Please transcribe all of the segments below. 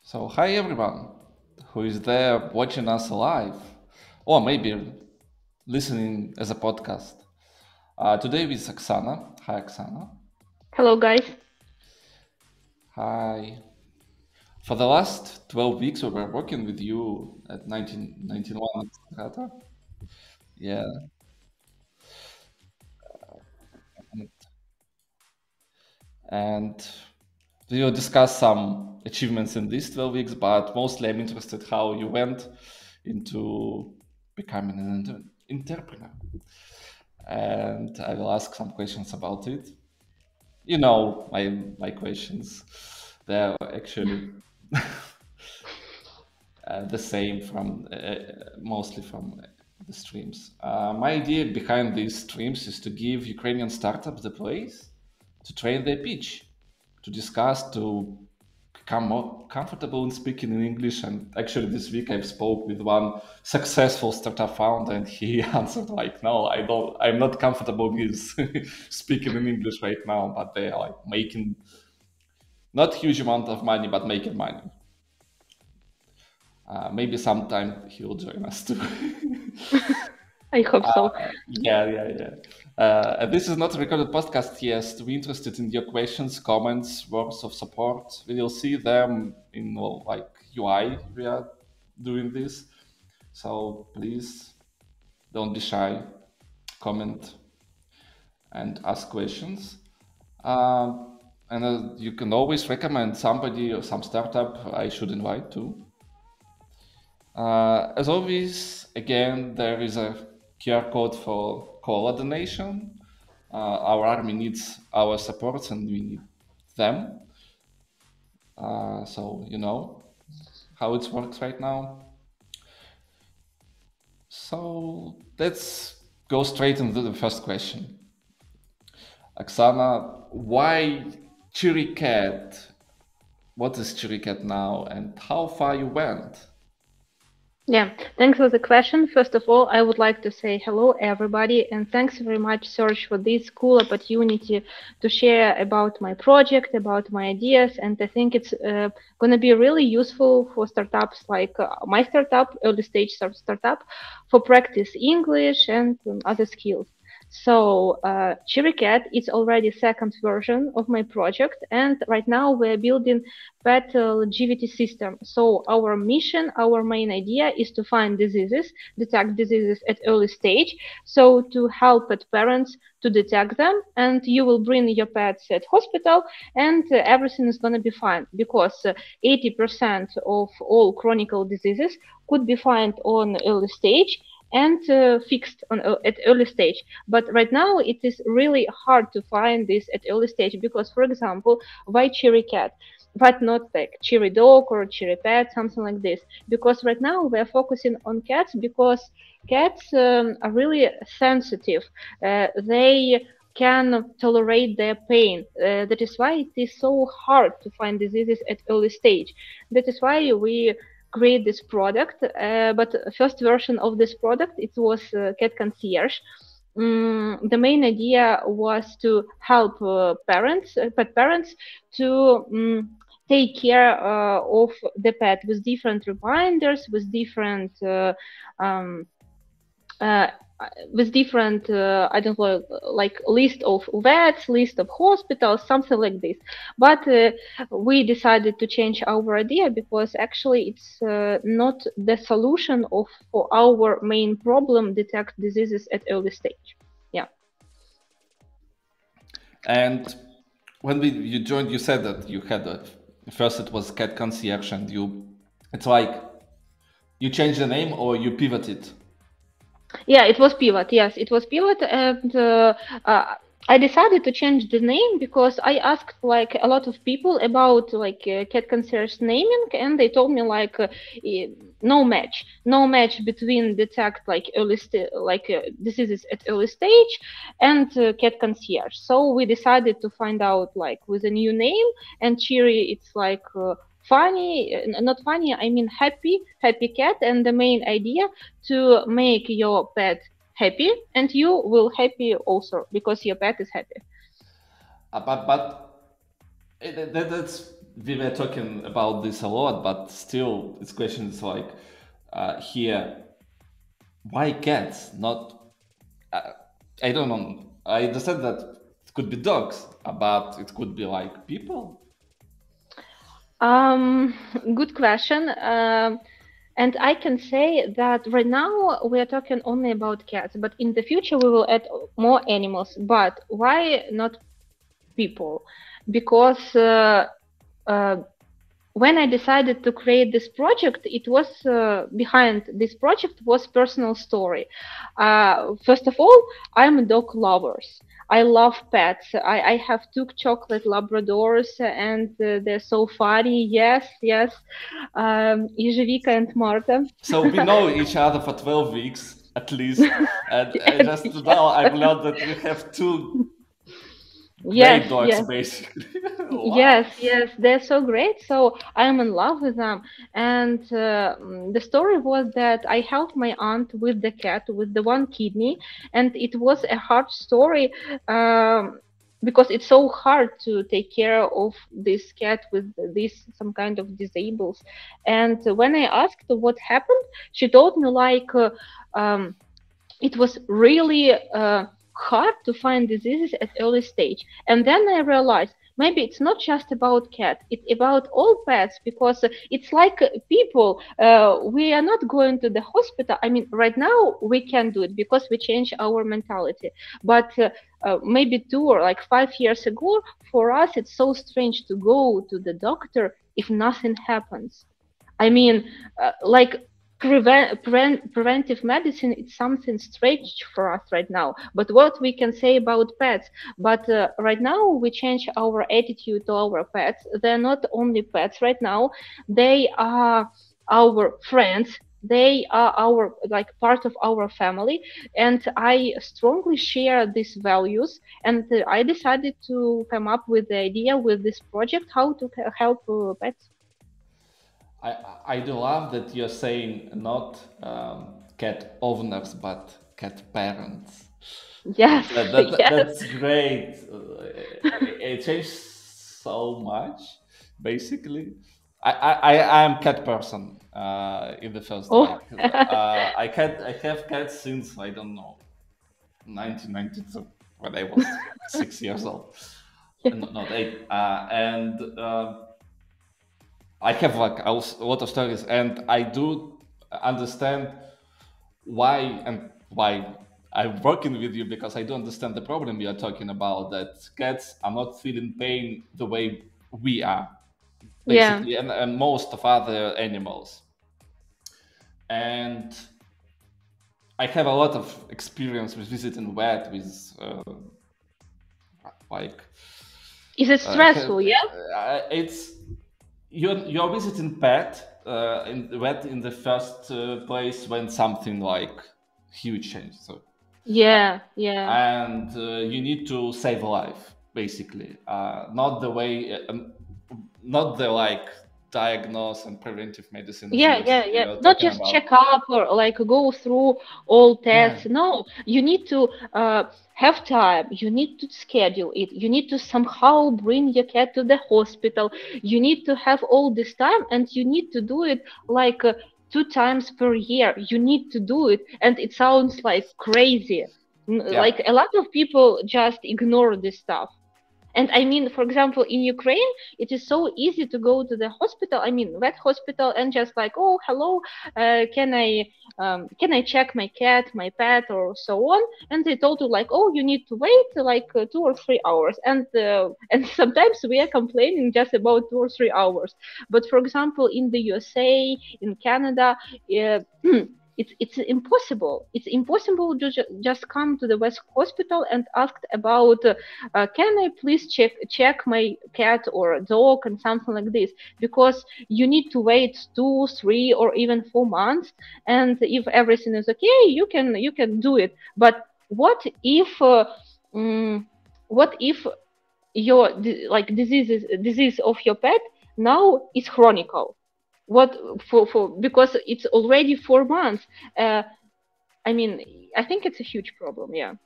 So, hi everyone who is there watching us live or maybe listening as a podcast. Today with Oksana. Hi, Oksana. Hello, guys. Hi. For the last 12 weeks, we were working with you at 1991 Strata. Yeah. And we will discuss some achievements in these 12 weeks, but mostly I'm interested how you went into becoming an entrepreneur. And I will ask some questions about it. You know my questions. They're actually the same from mostly from the streams. My idea behind these streams is to give Ukrainian startups the place to train their pitch, to discuss, to become more comfortable in speaking in English. And actually, this week I spoke with one successful startup founder, and he answered like, "No, I don't. I'm not comfortable with speaking in English right now." But they are like making not huge amount of money, but making money. Maybe sometime he will join us too. I hope so. Yeah. And this is not a recorded podcast. Yes, we're interested in your questions, comments, words of support. We will see them in like UI. We are doing this, so please don't be shy. Comment and ask questions. And you can always recommend somebody or some startup I should invite too. As always, again, there is a QR code for cola donation. Our army needs our support and we need them. So you know how it works right now. So let's go straight into the first question. Oksana, why Cheery Cat? What is Cheery Cat now and how far you went? Yeah, thanks for the question. First of all, I would like to say hello, everybody, and thanks very much, Serge, for this cool opportunity to share about my project, about my ideas. And I think it's going to be really useful for startups like my startup, early stage startup, for practice English and other skills. So, Cheery Cat is already second version of my project, and right now we're building pet longevity system. So our mission, our main idea is to find diseases, detect diseases at early stage, so to help pet parents to detect them, and you will bring your pets at hospital, and everything is going to be fine because 80% of all chronic diseases could be found on early stage and fixed at early stage. But right now it is really hard to find this at early stage because, for example, why Cheery Cat? But not like Cheery Dog or Cheery Pet, something like this. Because right now we're focusing on cats because cats are really sensitive. They can tolerate their pain. That is why it is so hard to find diseases at early stage. That is why we create this product. But first version of this product, it was Cat Concierge. The main idea was to help pet parents, to take care of the pet with different reminders, um, uh, with different I don't know, like list of vets, list of hospitals, something like this. But we decided to change our idea because actually it's not the solution of for our main problem, detect diseases at early stage. Yeah. And when you joined, you said that you had first it was Cat Concierge, and it's like you changed the name or you pivoted. Yeah, it was Pivot. Yes, it was Pivot, and I decided to change the name because I asked like a lot of people about like cat concierge naming, and they told me like no match between detect like diseases at early stage and cat concierge. So we decided to find out like with a new name, and Cheery, it's like. Funny, not funny, I mean happy cat, and the main idea to make your pet happy, and you will happy also because your pet is happy. But that's we were talking about this a lot, but still, this question is like here, why cats? Not, I don't know. I understand that it could be dogs, but it could be like people. Um, Good question. And I can say that right now we are talking only about cats, but in the future we will add more animals. But why not people? Because uh, when I decided to create this project, it was behind this project was personal story. First of all, I'm dog lovers. I love pets. I have two chocolate Labradors, and they're so funny. Yes, yes, Yezhevika and Marta. So we know each other for 12 weeks at least. And Yes, just yes, now I've learned that you have two yes, great dogs, yes. basically. Yes, Wow. yes, they're so great. So I'm in love with them. And the story was that I helped my aunt with the cat with the one kidney, and it was a hard story because it's so hard to take care of this cat with this some kind of disables. And when I asked what happened, she told me like. It was really hard to find diseases at early stage. And then I realized maybe it's not just about cat, it's about all pets because it's like people. We are not going to the hospital. I mean, right now we can do it because we change our mentality. But maybe 2 or 5 years ago, for us, it's so strange to go to the doctor if nothing happens. I mean, like preventive medicine, it's something strange for us right now. But what we can say about pets? But right now we change our attitude to our pets. They're not only pets right now; they are our friends. They are our like part of our family, and I strongly share these values. And I decided to come up with the idea with this project how to help pets. I, I do love that you're saying not cat owners, but cat parents. Yes, yes. That's great. It changed so much, basically. I am cat person in the first Oh, like I have cats since I don't know 1992 when I was 6 years old. No, not eight. And I have like a lot of stories, and I do understand why and why I'm working with you because I do understand the problem you are talking about. That cats are not feeling pain the way we are, yeah, basically, and most of other animals. And I have a lot of experience with visiting vet with like is it have, stressful? Yeah, it's you're visiting pet in vet in the first place when something like huge change. So yeah, yeah. and you need to save a life, basically, not the way, not the like diagnose and preventive medicines Yeah, yeah, yeah. you're Not talking just about. check up or like go through all Yeah, tests. No, you need to have time. You need to schedule it. You need to somehow bring your cat to the hospital. You need to have all this time, and you need to do it like 2 times per year. You need to do it, and it sounds like crazy. yeah, Like a lot of people just ignore this stuff. And I mean, for example, in Ukraine, it is so easy to go to the hospital. I mean, vet hospital, and just like, oh, hello, can I check my cat, my pet, or so on? And they told you like, oh, you need to wait like 2 or 3 hours, and sometimes we are complaining just about 2 or 3 hours. But for example, in the USA, in Canada. Uh, it's impossible. It's impossible to just come to the West Hospital and ask about can I please check my cat or dog and something like this, because you need to wait 2, 3, or even 4 months, and if everything is okay, you can do it. But mm, what if your disease of your pet now is chronical? What for because it's already 4 months. uh, I mean, I think it's a huge problem. Yeah.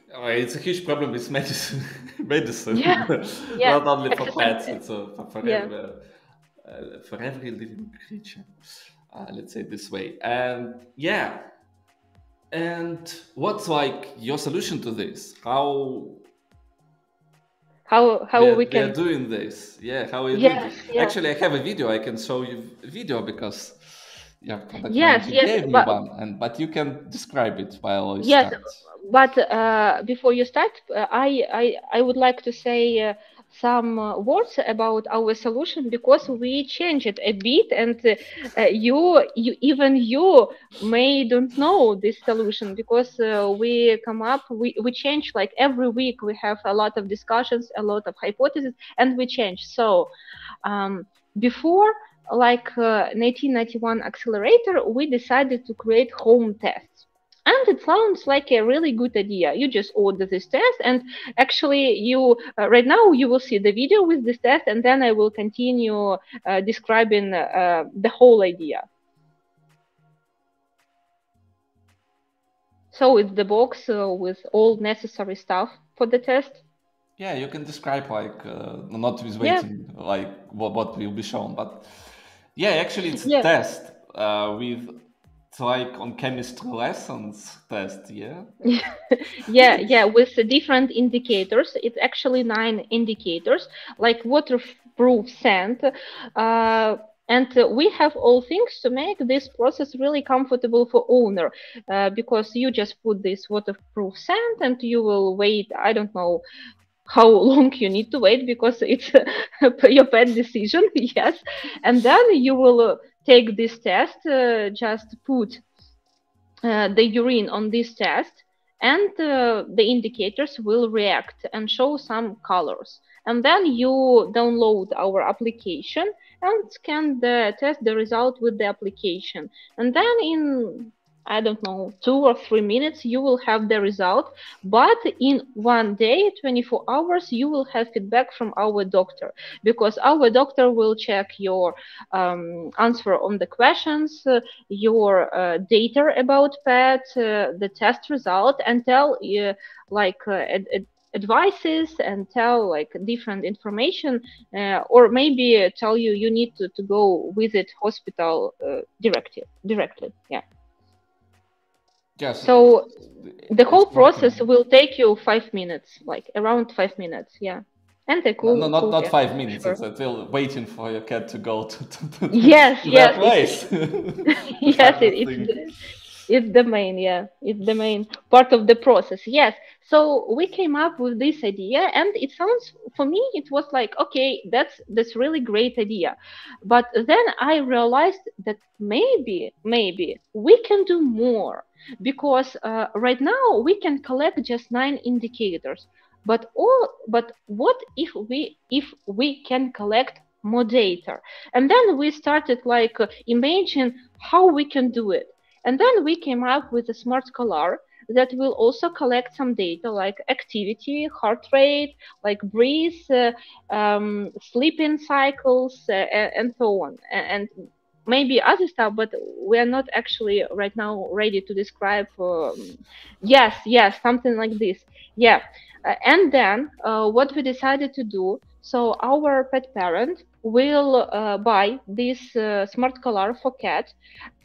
It's a huge problem with medicine, medicine, Yeah, yeah, not only for excellent. pets. It's Yeah. for every living creature. Let's say it this way. And yeah, and what's like your solution to this? How we we are can. doing this? Yeah, how are you doing Yes, this? yes, Actually, I have a video. I can show you a video because your product yes, manager yes. gave me one, and but you can describe it while I Yes, start. but before you start, I would like to say some words about our solution because we changed it a bit, and you may don't know this solution because we change like every week. We have a lot of discussions, a lot of hypotheses, and we change. So um, before, like 1991 accelerator, we decided to create home tests. And it sounds like a really good idea. You just order this test, and actually, you right now you will see the video with this test, and then I will continue describing the whole idea. So it's the box with all necessary stuff for the test. Yeah, you can describe like not with Yeah, waiting like what will be shown, but yeah, actually it's a yeah. test with it's like on chemistry lessons test. Yeah. Yeah, yeah, with the different indicators. It's actually 9 indicators, like waterproof sand. And we have all things to make this process really comfortable for owner, because you just put this waterproof sand and you will wait, I don't know how long you need to wait because it's your pet decision, yes. And then you will take this test, just put the urine on this test, and the indicators will react and show some colors. And then you download our application and scan the result with the application. And then in, I don't know, 2 or 3 minutes, you will have the result. But in one day, 24 hours, you will have feedback from our doctor, because our doctor will check your answer on the questions, your data about pet, the test result, and tell like advices, and tell like different information, or maybe tell you you need to go visit hospital directly. Yeah. Yes, So the it's whole process working. will take you 5 minutes, like around 5 minutes. Yeah. And a No, cool not cat, 5 minutes. sure. It's still waiting for your cat to go Yes, to their yes, place. The yes, hardest thing. it's the main, yeah, it's the main part of the process. Yes. So we came up with this idea, and it sounds, for me, it was like, okay, that's really great idea. But then I realized that maybe we can do more, because right now we can collect just 9 indicators. But what if we can collect more data? And then we started like imagine how we can do it. And then we came up with a smart collar that will also collect some data like activity, heart rate, like breathe, sleeping cycles, and so on. And maybe other stuff, but we are not actually right now ready to describe. Yes, yes, something like this. Yeah. And then what we decided to do, so our pet parent will buy this smart collar for cat,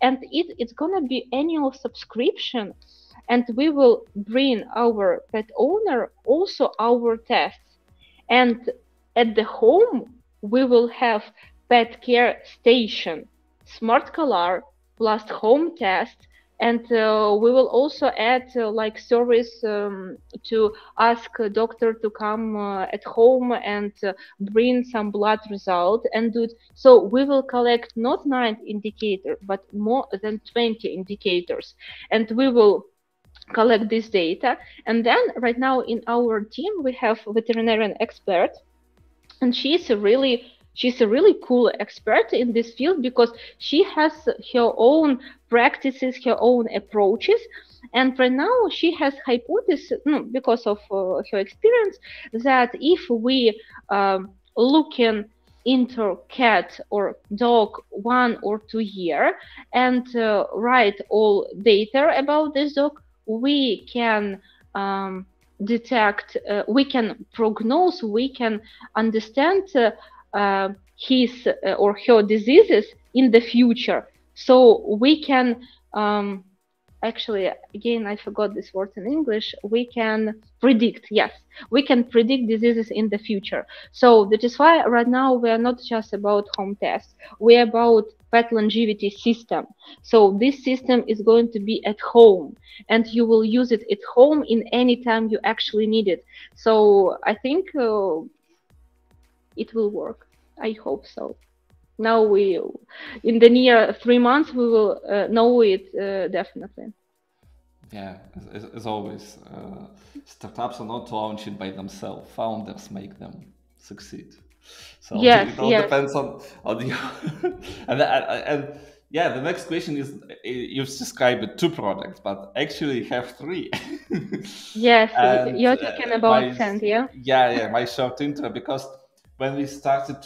and it's gonna be annual subscription, and we will bring our pet owner also our tests. And at the home we will have pet care station, smart collar plus home test. And we will also add like service to ask a doctor to come at home and bring some blood result and do it. So we will collect not 9 indicators but more than 20 indicators, and we will collect this data. And then right now in our team we have veterinarian expert, and she's a really cool expert in this field because she has her own practices, her own approaches. And right now she has hypothesis, no, because of her experience, that if we looking into cat or dog 1 or 2 year and write all data about this dog, we can detect, we can prognose, we can understand his or her diseases in the future. So we can actually, again, I forgot this word in English. We can predict, yes, we can predict diseases in the future. So that is why right now we are not just about home tests. We are about pet longevity system. So this system is going to be at home, and you will use it at home in any time you actually need it. So I think it will work. I hope so. Now we, in the near 3 months, we will know it definitely. Yeah, as always, startups are not launched by themselves. Founders make them succeed. So Yes, it all yes, depends on you. And yeah, the next question is: you've described two products, but actually you have three. yes. And You're talking about my sand, yeah? my short intro, because when we started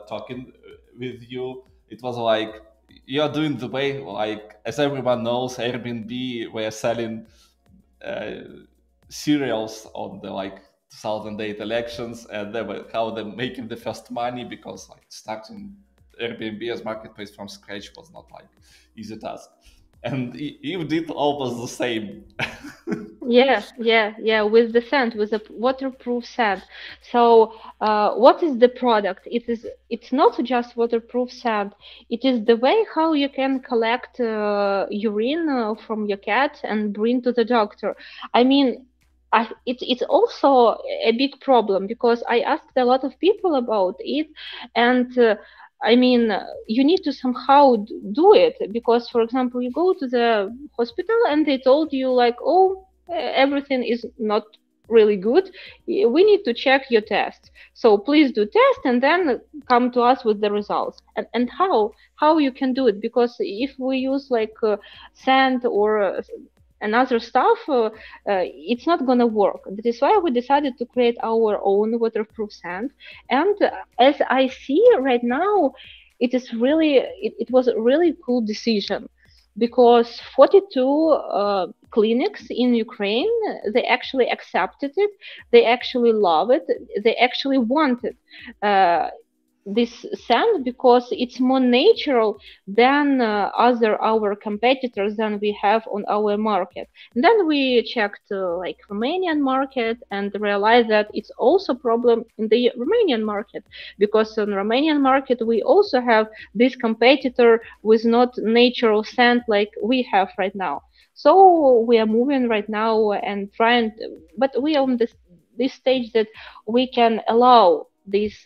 talking with you, it was like you're doing the way, like, as everyone knows, Airbnb were selling uh, cereals on the like 2008 elections, and they were how they're making the first money, because like starting Airbnb as marketplace from scratch was not like easy task, and you did almost the same. Yeah, yeah, yeah, with the sand, with a waterproof sand. So, what is the product? It's not just waterproof sand. It is the way how you can collect urine from your cat and bring to the doctor. I mean, it's also a big problem because I asked a lot of people about it, and I mean, you need to somehow do it because, for example, you go to the hospital and they told you like, oh, everything is not really good. We need to check your test. So please do test and then come to us with the results. And how you can do it? Because if we use like sand or another stuff, it's not gonna work. That is why we decided to create our own waterproof sand. And as I see right now, it was a really cool decision because 42 clinics in Ukraine, they actually accepted it, they actually love it, they actually want it. This sand because it's more natural than other our competitors than we have on our market. And then we checked like Romanian market and realized that it's also problem in the Romanian market because on Romanian market we also have this competitor with not natural sand like we have right now. So we are moving right now and trying, but we are on this stage that we can allow this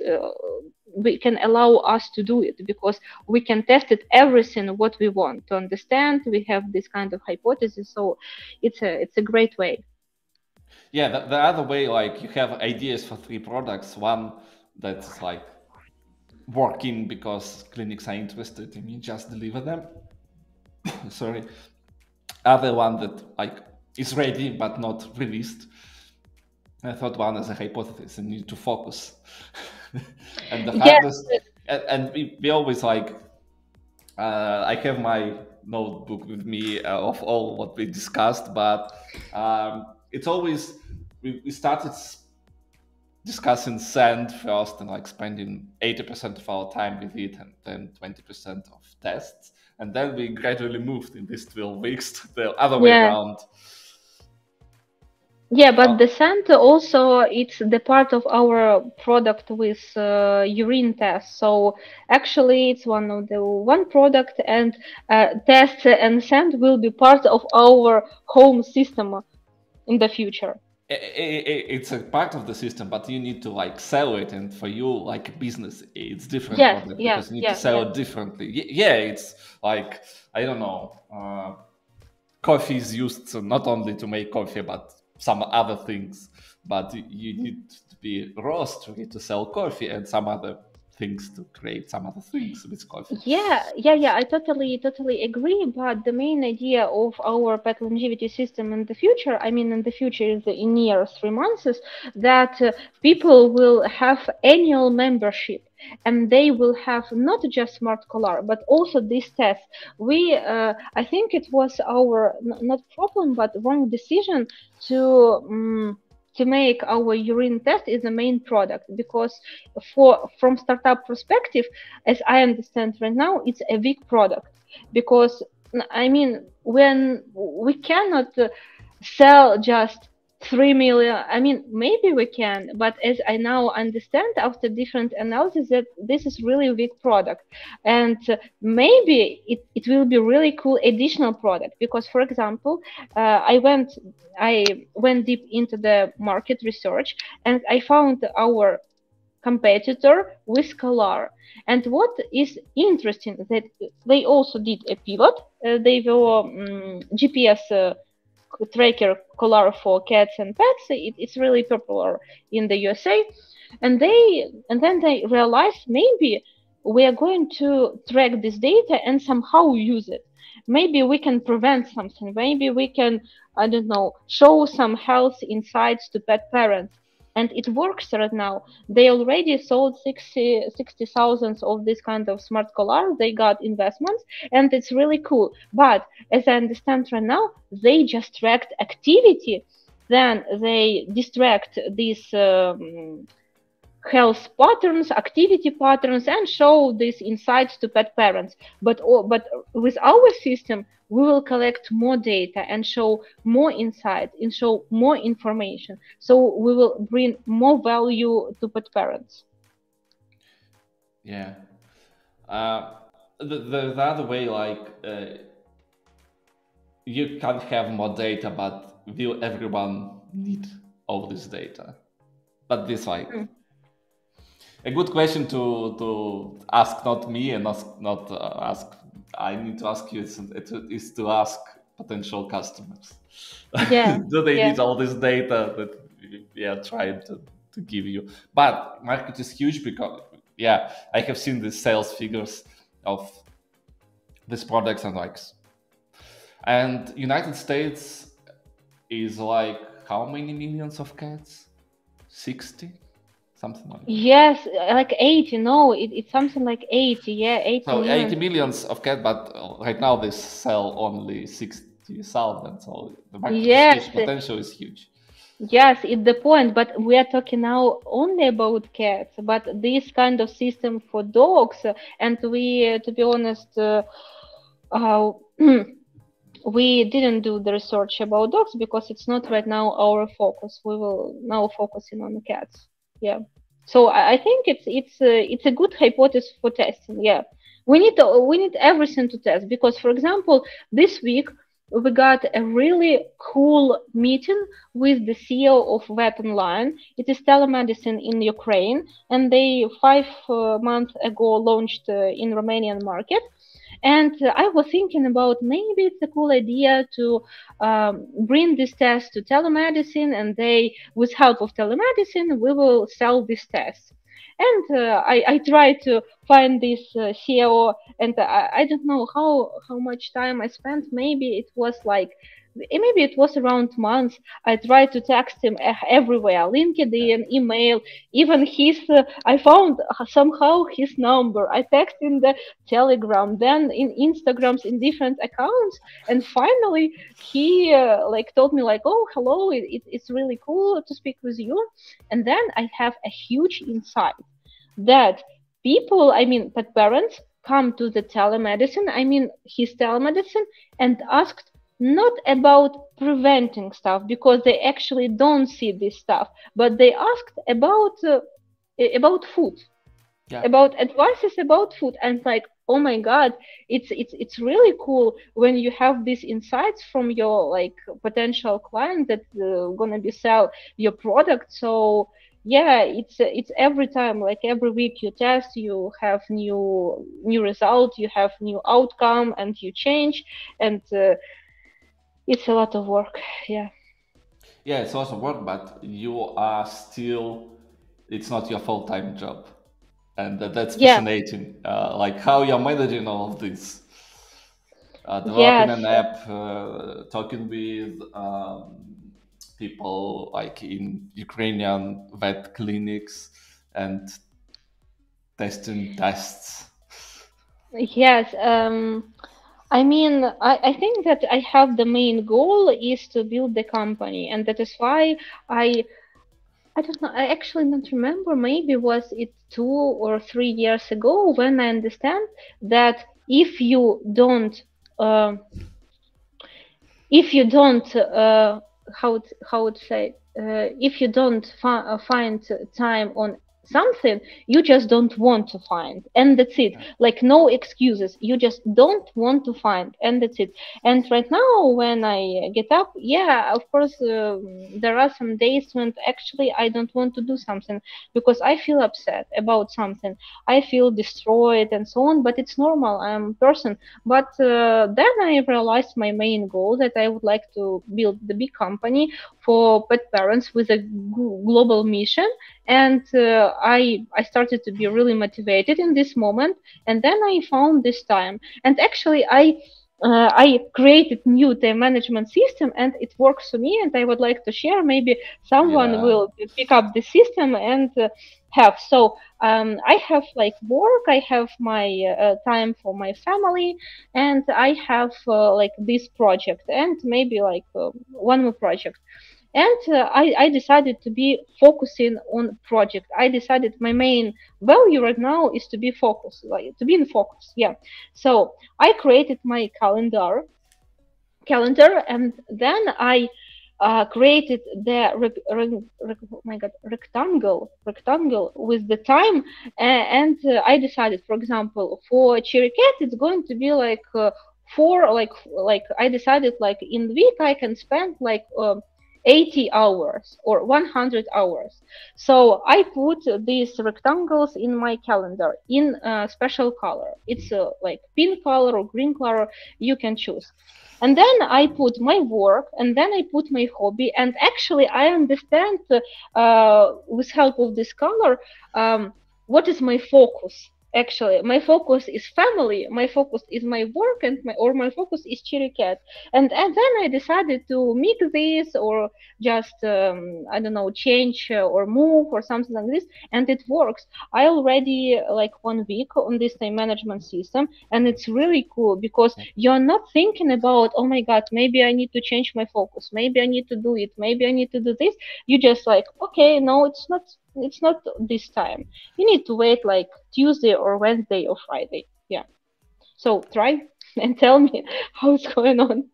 we can allow us to do it because we can test it everything what we want to understand. We have this kind of hypothesis, so it's a great way. Yeah, the other way, like, you have ideas for three products. One that's like working because clinics are interested and you just deliver them. Sorry. Other one that like is ready but not released. I thought one is a hypothesis and need to focus. And the Yes, hardest, and we always like, I have my notebook with me of all what we discussed, but it's always, we started discussing sand first and like spending 80% of our time with it and then 20% of tests. And then we gradually moved in these 12 weeks to the other way yeah, around. yeah, but the Oh, scent also it's the part of our product with urine test. So actually it's one of the one product, and tests and scent will be part of our home system in the future. it's a part of the system, but you need to like sell it. And for you, like a business, it's different Yes, product yeah, because you need to yeah, sell yeah. it differently. Yeah, it's like, I don't know, coffee is used not only to make coffee, but some other things. But you need to be roastery to sell coffee and some other things to create some other things with coffee. Yeah. I totally agree. But the main idea of our pet longevity system in the future, I mean, in the future is in near 3 months, is that people will have annual membership, and they will have not just smart collar, but also this test. I think it was our not problem, but wrong decision to. To make our urine test is the main product, because from startup perspective, as I understand right now, it's a weak product, because I mean, when we cannot sell just 3 million, I mean, maybe we can, but as I now understand after different analysis, that this is really a weak product. And maybe it will be really cool additional product, because for example, I went deep into the market research, and I found our competitor with Collar. And what is interesting that they also did a pivot. They were GPS tracker Collar for cats and pets. It's really popular in the USA, and then they realized maybe we are going to track this data and somehow use it. Maybe we can prevent something. Maybe we can, I don't know, show some health insights to pet parents. And it works right now. They already sold 60,000 of this kind of smart collars. They got investments, and it's really cool. But as I understand right now, they just tracked activity, then they distract these health patterns, activity patterns, and show these insights to pet parents. But with our system, we will collect more data and show more insight and show more information. So we will bring more value to pet parents. Yeah. The other way, like you can have more data, but will everyone need all this data? But this like a good question to ask, not me, and not ask. I need to ask you is to ask potential customers. Yeah, Do they yeah. need all this data that we are trying to give you? But market is huge because yeah, I have seen the sales figures of these products and United States is like how many millions of cats? 60, something like that. Yes, like 80. No, it's something like 80. Yeah, 80 So 80 million. millions of cats, but right now they sell only 60,000. So the market is Yes, huge, potential is huge. yes, it's the point, but we are talking now only about cats. But this kind of system for dogs, and we, to be honest, uh, we didn't do the research about dogs because it's not right now our focus. We will now focusing on the cats. Yeah. So I think it's a good hypothesis for testing. Yeah. We need everything to test, because for example, this week we got a really cool meeting with the CEO of Vet Online. It is telemedicine in Ukraine, and they 5 months ago launched in Romanian market. And I was thinking about maybe it's a cool idea to bring this test to telemedicine, and they, with help of telemedicine, we will sell this test. And I tried to find this CEO, and I don't know how much time I spent. Maybe it was like maybe it was around months. I tried to text him everywhere, LinkedIn, email, even his. I found somehow his number. I texted in the Telegram, then in Instagrams, in different accounts, and finally he like told me like, "Oh, hello, it's really cool to speak with you." And then I have a huge insight that people, I mean, that parents come to the telemedicine, I mean, his telemedicine, and asked not about preventing stuff, because they actually don't see this stuff, but they asked about food, Yeah. about advices about food. And like, oh my god, it's really cool when you have these insights from your like potential client that gonna be sell your product. So yeah, it's every time, like every week you test, you have new result, you have new outcome, and you change. And it's a lot of work. Yeah. Yeah, it's also work, but you are still, it's not your full-time job. and that's Yeah. fascinating. Like how you're managing all of this, developing Yes. an app, talking with people like in Ukrainian vet clinics, and testing tests. Yes. I mean, I think that I have the main goal is to build the company, and that is why I I don't know. I actually don't remember. Maybe was it 2 or 3 years ago when I understand that uh, if you don't how would say if you don't find time on something, you just don't want to find, and that's it. Like no excuses, you just don't want to find, and that's it. And right now when I get up, yeah, of course, there are some days when actually I don't want to do something because I feel upset about something, I feel destroyed and so on, but it's normal, I'm a person. But then I realized my main goal, that I would like to build the big company for pet parents with a global mission. And I started to be really motivated in this moment. And then I found this time. And actually, I created new time management system, and it works for me. And I would like to share. Maybe someone Yeah, will pick up the system and have. So I have like work, I have my time for my family, and I have like this project, and maybe like one more project. And I decided to be focusing on project. I decided my main value right now is to be focused, like to be in focus. Yeah. So I created my calendar, and then I created the oh my god, rectangle with the time. And I decided, for example, for Cheery Cat it's going to be like four, like I decided like in the week I can spend like 80 hours or 100 hours. So I put these rectangles in my calendar in a special color. It's like pink color or green color, you can choose. And then I put my work, and then I put my hobby. And actually I understand with help of this color what is my focus. Actually my focus is family, my focus is my work, and my focus is Cheery Cat. And then I decided to mix this, or just I don't know, change or move or something like this, and it works. I already like 1 week on this time management system, and it's really cool because you're not thinking about, oh my god, maybe I need to change my focus, maybe I need to do it, maybe I need to do this. You just like, okay, no, it's not this time. You need to wait like Tuesday or Wednesday or Friday. Yeah. So try and tell me how it's going on.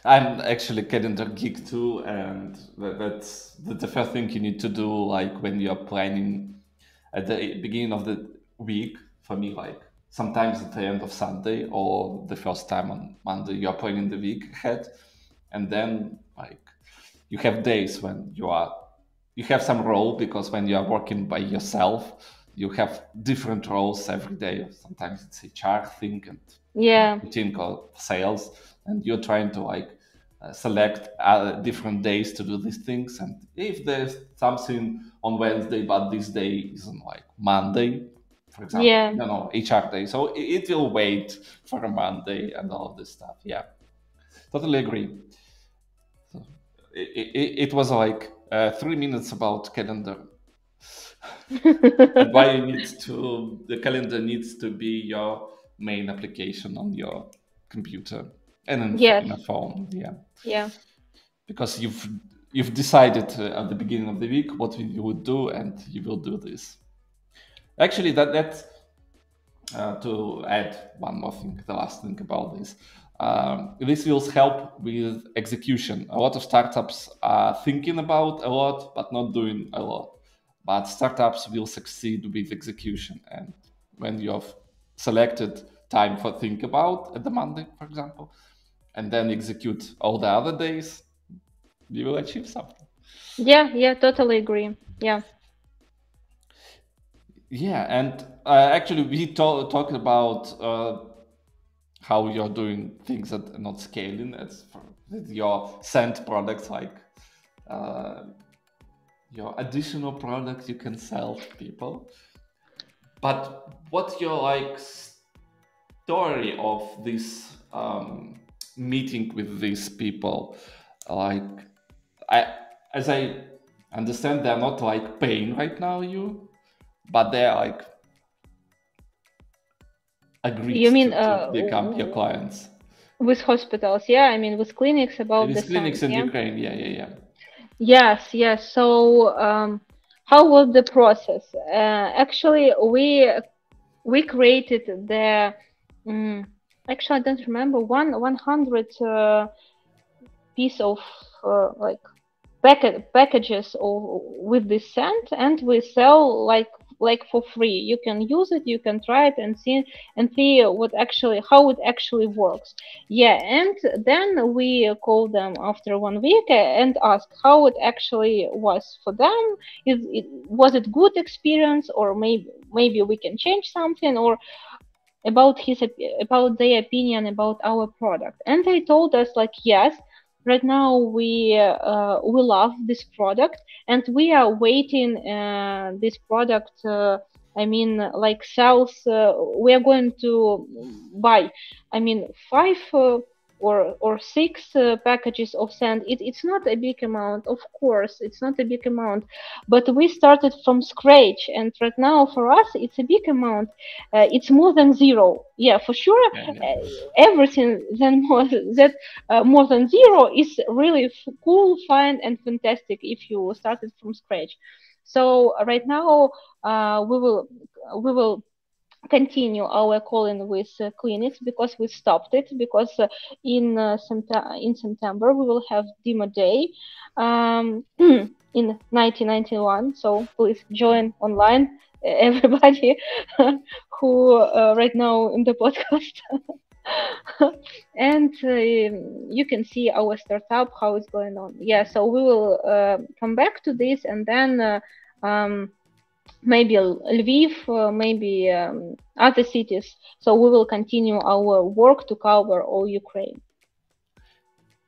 I'm actually calendar geek too, and that's the first thing you need to do, like when you're planning at the beginning of the week. For me, like sometimes at the end of Sunday or the first time on Monday, you're planning the week ahead, and then like you have days when you have some role, because when you are working by yourself, you have different roles every day. Sometimes it's HR thing and Yeah. marketing or sales, and you're trying to like select different days to do these things. And if there's something on Wednesday, but this day isn't like Monday, for example, Yeah. you know, HR day, so it will wait for a Monday and all of this stuff. Yeah, totally agree. So it was like 3 minutes about calendar, and why you need to, the calendar needs to be your main application on your computer and Yes. in a phone. Yeah, Yeah. because you've decided at the beginning of the week what you would do, and you will do this. Actually, that's to add one more thing, the last thing about this. This will help with execution. A lot of startups are thinking about a lot, but not doing a lot. But startups will succeed with execution. And when you have selected time for think about at the Monday, for example, and then execute all the other days, you will achieve something. Yeah. Yeah. Totally agree. Yeah. Yeah, and actually, we talked about how you're doing things that are not scaling. It's for with your scent products, like uh, your additional product you can sell to people. But what's your like story of this meeting with these people? Like, I, as I understand, they're not like paying right now you, but they're like agreed You mean to become your clients. with hospitals? Yeah, I mean with clinics about the With clinics sand. in Yeah. Ukraine, yeah. Yes, yes. So, how was the process? Actually, we created the. Um, Actually, I don't remember 100 piece of like packages with this scent, and we sell like for free. You can use it, you can try it and see what actually how it actually works. Yeah, and then we call them after 1 week and ask how it actually was for them. Was it good experience, or maybe we can change something, or about their opinion about our product. And they told us like, yes, right now we love this product, and we are waiting this product, I mean like cells, we are going to buy, I mean 5 or 6 packages of sand. It's not a big amount, of course it's not a big amount, but we started from scratch, and right now for us it's a big amount. It's more than zero. Yeah, for sure. Yeah. Everything then more than zero is really cool, fun, and fantastic if you started from scratch. So right now we will continue our calling with clinics, because we stopped it because in September we will have demo day in 1991. So please join online, everybody who right now in the podcast. And you can see our startup, how it's going on. Yeah, so we will come back to this, and then maybe Lviv, maybe other cities. So we will continue our work to cover all Ukraine.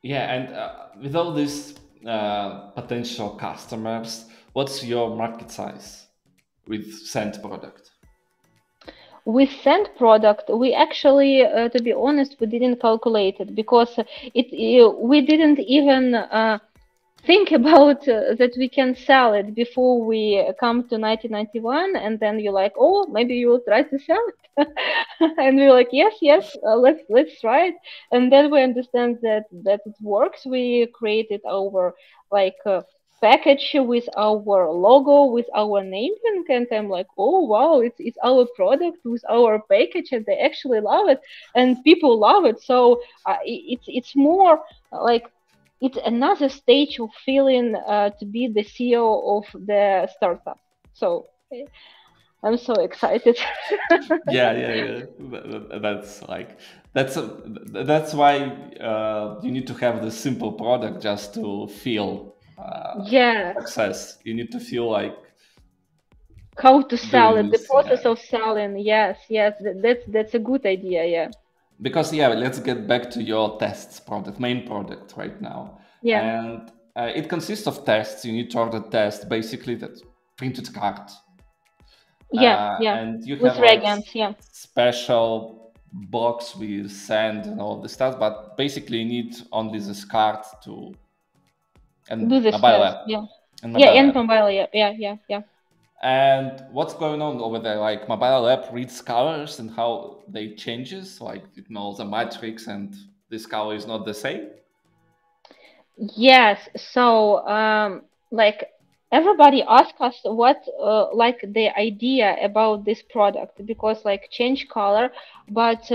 Yeah, and with all these potential customers, what's your market size with Scent product? With Scent product, we actually, to be honest, we didn't calculate it, because we didn't even think about that we can sell it before we come to 1991, and then you're like, oh, maybe you will try to sell it. And we're like, yes, let's try it. And then we understand that it works. We created our like package with our logo, with our naming, and I'm like, oh wow, it's our product with our package, and they actually love it, and people love it. So it's more like, it's another stage of feeling to be the CEO of the startup. So I'm so excited. Yeah. That's like that's why you need to have the simple product just to feel Yes, success. You need to feel like how to sell doing it, the this. Yeah. process of selling. Yes, that's a good idea. Yeah, Because yeah, let's get back to your tests product, main product right now, yeah, and it consists of tests. You need to order test, basically that printed card, yeah, and you with have like reagents. Yeah, special box with sand and all the stuff. But basically, you need only this card to do and this mobile test. app Yeah, and yeah, mobile and app. mobile. Yeah. And what's going on over there? Like mobile app reads colors and how they changes. Like it knows the matrix and this color is not the same. Yes, so like everybody ask us what like the idea about this product, because like change color, but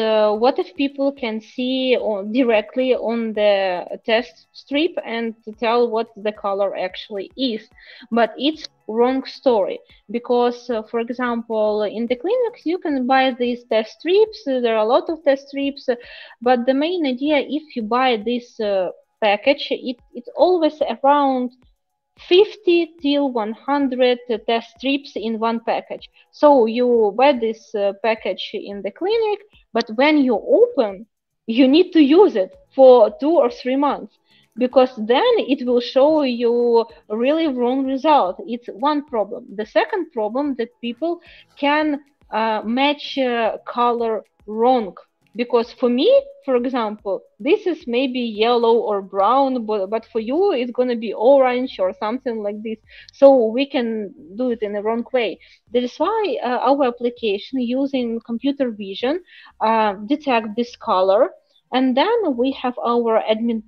what if people can see directly on the test strip and to tell what the color actually is? But it's wrong story, because for example in the clinics you can buy these test strips. There are a lot of test strips, but the main idea, if you buy this package, it's always around 50 till 100 test strips in one package. So you buy this package in the clinic, but when you open, you need to use it for 2 or 3 months. because then it will show you a really wrong result. It's one problem. The second problem that people can match color wrong, because for me, for example, this is maybe yellow or brown, but for you it's going to be orange or something like this, so we can do it in the wrong way. That is why our application using computer vision detect this color, and then we have our admin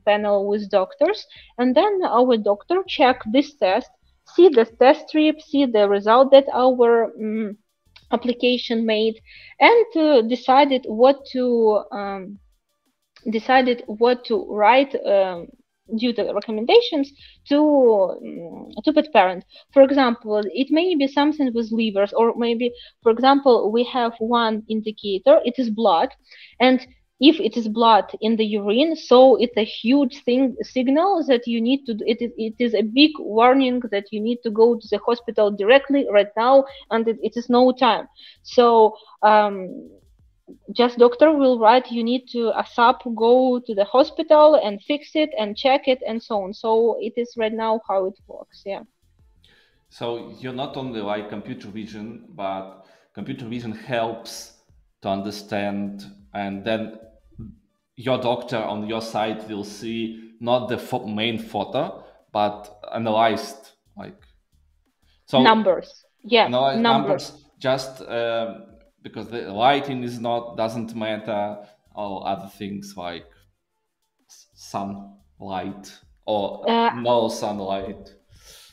panel with doctors, and then our doctor check this test, see the test strip, see the result that our application made, and decided what to write due to the recommendations to pet parent. For example, it may be something with livers, or maybe, for example, we have one indicator, it is blood, and if it is blood in the urine, so it's a huge signal that you need to, it is a big warning that you need to go to the hospital directly right now, and it is no time. So just doctor will write, you need to ASAP go to the hospital and fix it and check it and so on. So it is right now how it works. Yeah. So you're not only like computer vision, but computer vision helps to understand, and then your doctor on your side will see not the main photo, but analyzed, like, so Numbers. Yeah, analyze numbers. numbers, just because the lighting is not, doesn't matter, or other things like sunlight or Uh, no sunlight.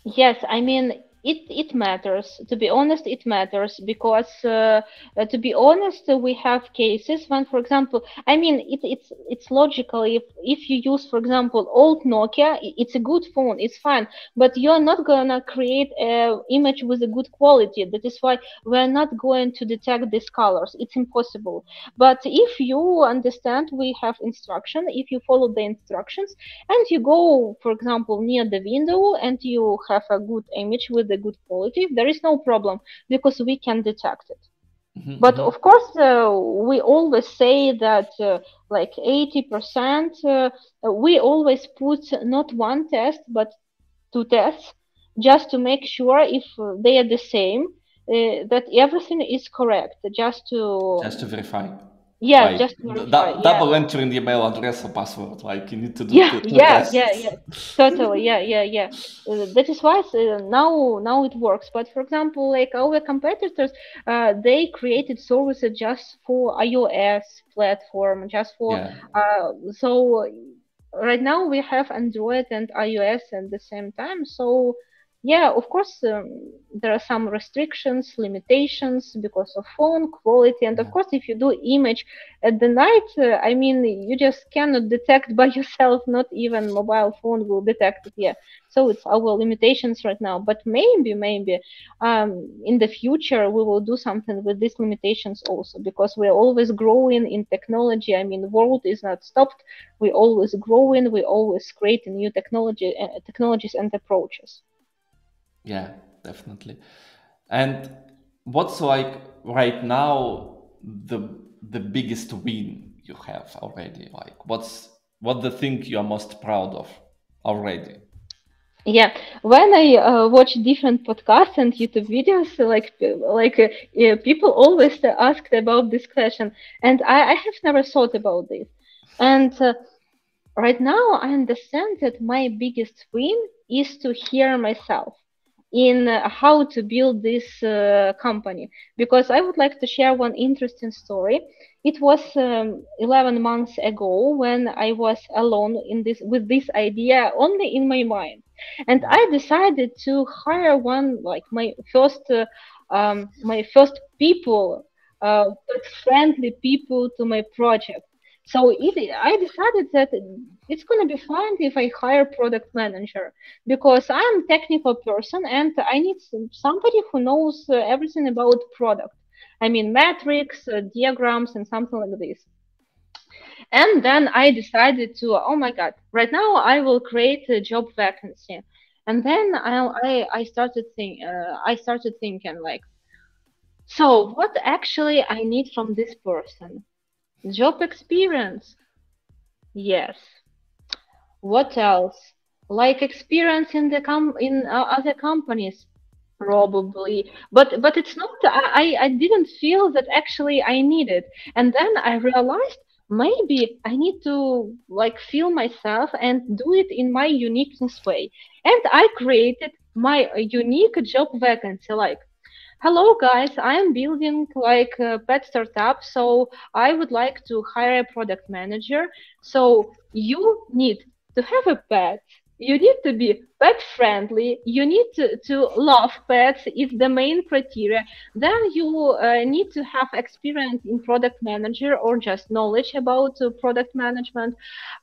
Yes, I mean it matters. To be honest, it matters because to be honest, we have cases when, for example, I mean it's logical if you use, for example, old Nokia, it's a good phone, it's fine, but you're not gonna create a image with a good quality. That is why we're not going to detect these colors. It's impossible. But if you understand, we have instruction. If you follow the instructions and you go, for example, near the window and you have a good image with a good quality, there is no problem because we can detect it. But of course, we always say that like 80%, we always put not one test but two tests, just to make sure if they are the same, that everything is correct, Just to verify, yeah, like just to verify. Yeah. double entering the email address or password, like you need to do Yeah, two yeah, yeah, tests. yeah. Totally. Yeah, yeah, yeah. That is why now it works. But for example, like our competitors, they created services just for iOS platform, just for Yeah, so right now we have Android and iOS at the same time. So yeah, of course, there are some restrictions, limitations because of phone quality, and of yeah, course, if you do image at the night, I mean, you just cannot detect by yourself. Not even mobile phone will detect it. Yeah, so it's our limitations right now. But maybe in the future we will do something with these limitations also, because we're always growing in technology. I mean, the world is not stopped. We always growing. We always creating new technologies and approaches. yeah, definitely. And what's like right now the biggest win you have already? Like what the thing you are most proud of already? Yeah, when I watch different podcasts and YouTube videos, people always asked about this question, and I have never thought about this. And right now, I understand that my biggest win is to hear myself in how to build this company, because I would like to share one interesting story. It was 11 months ago when I was alone in this with this idea only in my mind, and I decided to hire one, like my first people, but friendly people to my project. So I decided that it's going to be fine if I hire product manager, because I'm technical person and I need somebody who knows everything about product. I mean, metrics, diagrams, and something like this. And then I decided to, oh my God, right now I will create a job vacancy. And then I started thinking like, so what actually I need from this person? Job experience. Yes. What else? Like experience in the other companies, probably. But it's not. I didn't feel that actually I need it, and then I realized maybe I need to like feel myself and do it in my uniqueness way. And I created my unique job vacancy. Like, hello guys, I am building like a pet startup, so I would like to hire a product manager. So you need to have a pet. You need to be pet friendly. You need to love pets. It's the main criteria. Then you need to have experience in product manager or just knowledge about product management.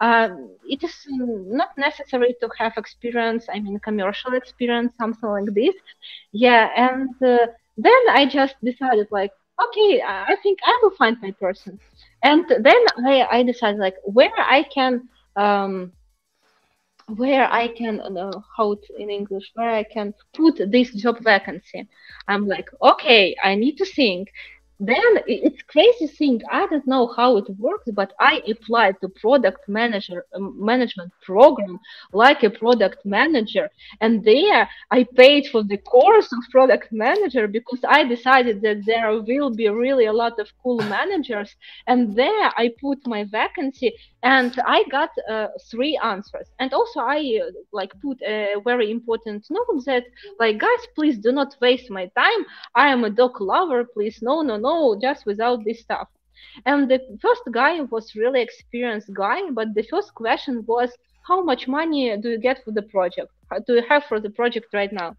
It is not necessary to have experience, I mean, commercial experience, something like this. Yeah, and then I just decided like, okay, I think I will find my person. And then I decided like um where I can how in English, where I can put this job vacancy. I'm like, okay, I need to think. Then it's crazy thing. I don't know how it works, but I applied to product manager management program like a product manager, and there I paid for the course of product manager because I decided that there will be really a lot of cool managers, and there I put my vacancy and I got three answers. And also I like put a very important note that like, guys, please do not waste my time. I am a dog lover, please, no, no, no, just without this stuff. And the first guy was really experienced guy, but the first question was, how much money do you get for the project? How do you have for the project right now?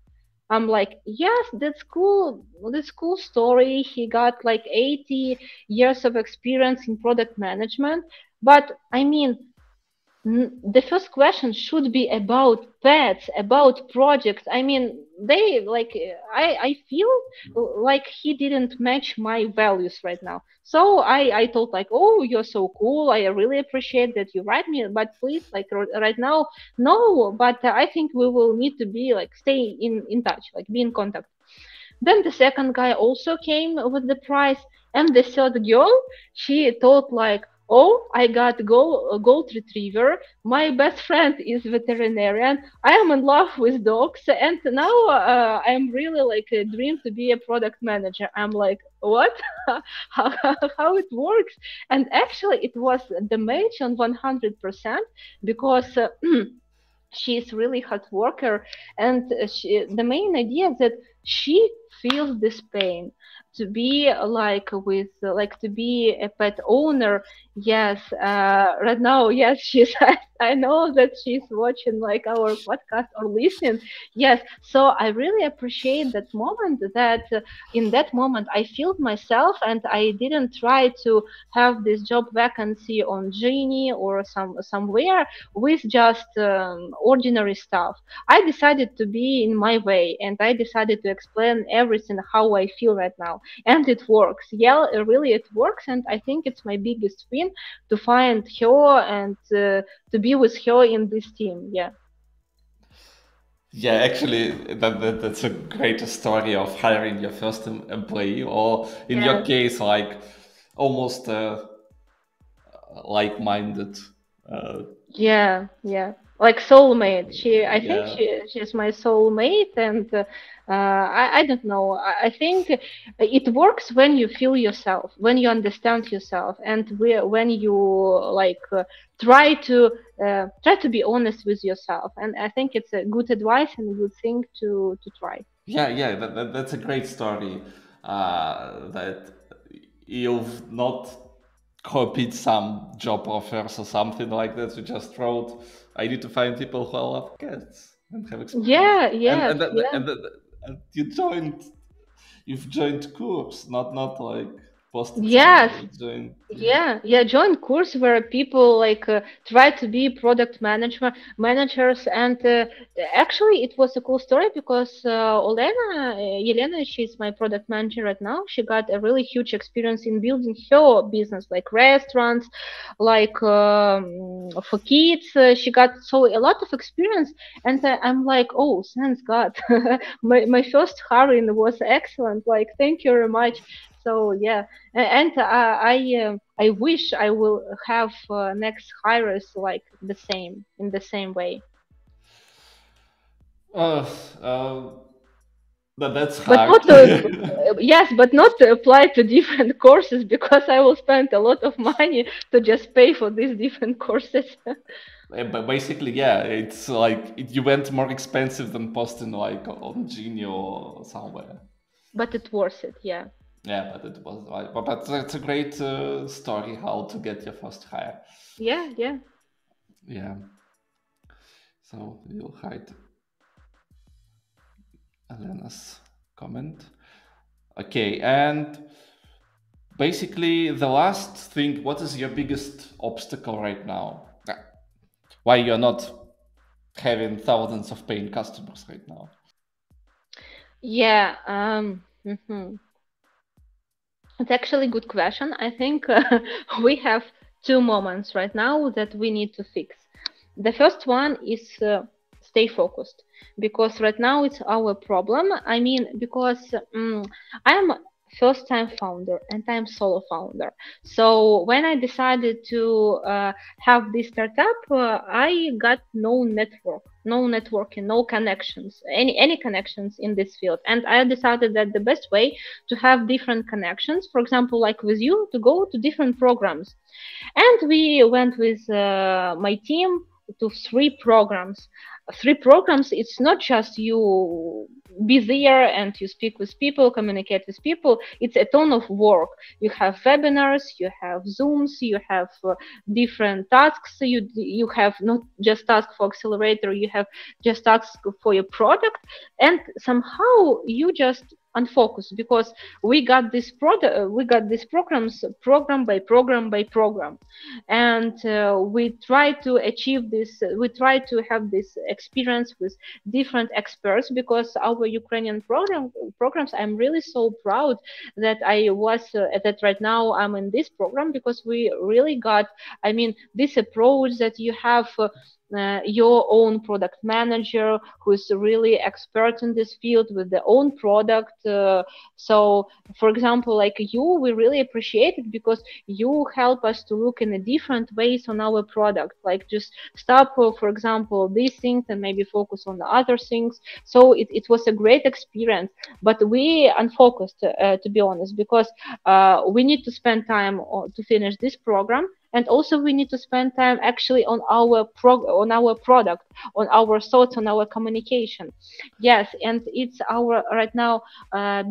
I'm like, yes, that's cool. That's cool story. He got like 80 years of experience in product management. But I mean, the first question should be about pets, about projects. I mean, they like I feel like he didn't match my values right now. So I thought like, oh, you're so cool. I really appreciate that you write me, but please, like right now, no. But I think we will need to be like stay in touch, like be in contact. Then the second guy also came with the prize, and the third girl, she thought like, "Oh, I got a gold retriever. My best friend is veterinarian. I am in love with dogs, and now I'm really like a dream to be a product manager." I'm like, "What? How it works?" And actually, it was the match on 100% because. She is really hard worker, and the main idea is that she feels this pain to be like with like to be a pet owner. Yes, right now, yes, she's I know that she's watching like our podcast or listening. Yes, so I really appreciate that moment, that in that moment I felt myself and I didn't try to have this job vacancy on Genie or somewhere with just ordinary stuff. I decided to be in my way, and I decided to explain everything how I feel right now, and it works. Yeah, really, it works, and I think it's my biggest win to find her and to be with her in this team. Yeah. Yeah, actually, that's a great story of hiring your first employee, or in your Yes. case, like almost like-minded. Uh, Yeah, yeah. Like soulmate. I think yeah, she's my soulmate, and I don't know. I think it works when you feel yourself, when you understand yourself, and when you like try to be honest with yourself. And I think it's a good advice and a good thing to try. yeah. That's a great story. That you've not copied some job offers or something like that. You just wrote, "I need to find people who love cats and have experience," Yeah, and yes, and that, yeah. and, that, and you've joined course, not like posted Yes, somewhere. You joined, yeah. yeah. Join course where people like try to be product management managers, and actually it was a cool story because Yelena, she's my product manager right now. She got a really huge experience in building her business, like restaurants, like for kids. She got so a lot of experience, and I'm like, oh, thanks God, my first hiring was excellent. Like, thank you very much. So yeah, and I wish I will have next hires like the same in the same way. Uh, uh, but that's But hard. not to, yes, but not to apply to different courses because I will spend a lot of money to just pay for these different courses. But basically, yeah, it's like you went more expensive than posting like on Genie or somewhere. But it's worth it, yeah. Yeah, but it was like, but that's a great story how to get your first hire. Yeah, yeah. Yeah. So we'll hide Elena's comment. Okay, and basically the last thing, what is your biggest obstacle right now? Why you're not having thousands of paying customers right now? Yeah, it's actually a good question. I think we have two moments right now that we need to fix. The first one is stay focused because right now it's our problem. I mean, because I'm first time founder and I'm solo founder. So when I decided to have this startup, I got no network, no networking, no connections, any connections in this field. And I decided that the best way to have different connections, for example, like with you, to go to different programs. And we went with my team to three programs. It's not just you be there and you speak with people, communicate with people. It's a ton of work. You have webinars, you have zooms, you have different tasks. You have not just tasks for accelerator, you have just tasks for your product, and somehow you just unfocused because we got these programs program by program by program, and we try to achieve this. We try to have this experience with different experts because our Ukrainian programs. I'm really so proud that I was that right now I'm in this program because we really got. I mean, this approach that you have. Your own product manager who's really expert in this field with their own product. So, for example, like you, we really appreciate it because you help us to look in a different ways on our product, like just stop for example these things and maybe focus on the other things. So it was a great experience, but we unfocused to be honest, because we need to spend time to finish this program, and also we need to spend time actually on on our product, on our thoughts, on our communication. Yes, and it's our right now